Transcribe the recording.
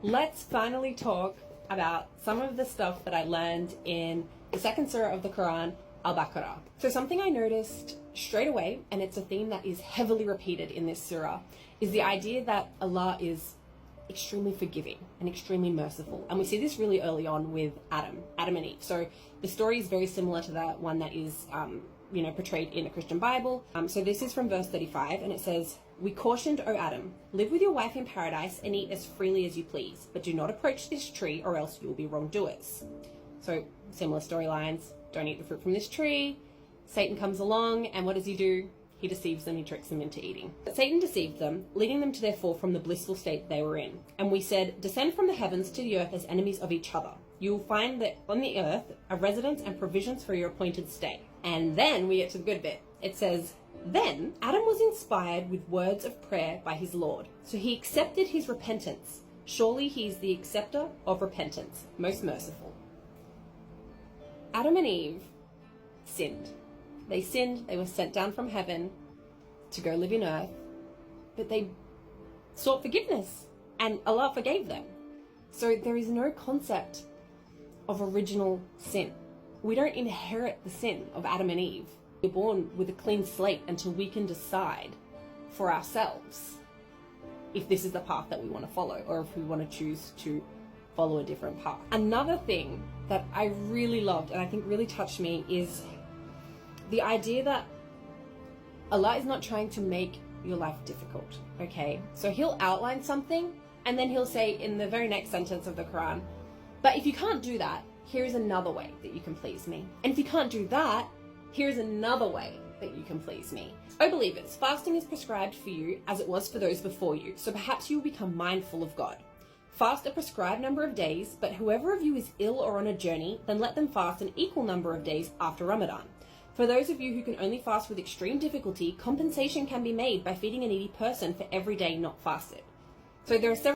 let's finally talk about some of the stuff that I learned in the second surah of the Quran, Al-Baqarah. So something I noticed straight away, and it's a theme that is heavily repeated in this surah, is the idea that Allah is extremely forgiving and extremely merciful. And we see this really early on with Adam and Eve. So the story is very similar to that one that is portrayed in the Christian Bible. So this is from verse 35, and it says, "We cautioned, O Adam, live with your wife in paradise and eat as freely as you please, but do not approach this tree or else you will be wrongdoers." So similar storylines, don't eat the fruit from this tree. Satan comes along, and what does he do? He deceives them, he tricks them into eating. But Satan deceived them, leading them to their fall from the blissful state they were in. And we said, "Descend from the heavens to the earth as enemies of each other. You will find that on the earth a residence and provisions for your appointed stay." And then we get to the good bit. It says, "Then Adam was inspired with words of prayer by his Lord, so he accepted his repentance. Surely he is the acceptor of repentance, most merciful." Adam and Eve sinned. They sinned, they were sent down from heaven to go live in earth, but they sought forgiveness and Allah forgave them. So there is no concept of original sin. We don't inherit the sin of Adam and Eve. We're born with a clean slate until we can decide for ourselves if this is the path that we want to follow or if we want to choose to follow a different path. Another thing that I really loved and I think really touched me is the idea that Allah is not trying to make your life difficult, okay? So he'll outline something and then he'll say in the very next sentence of the Quran, "But if you can't do that, here is another way that you can please me. And if you can't do that, here is another way that you can please me." O believers, fasting is prescribed for you as it was for those before you, so perhaps you will become mindful of God. Fast a prescribed number of days, but whoever of you is ill or on a journey, then let them fast an equal number of days after Ramadan. For those of you who can only fast with extreme difficulty, compensation can be made by feeding a needy person for every day not fasted. So there are several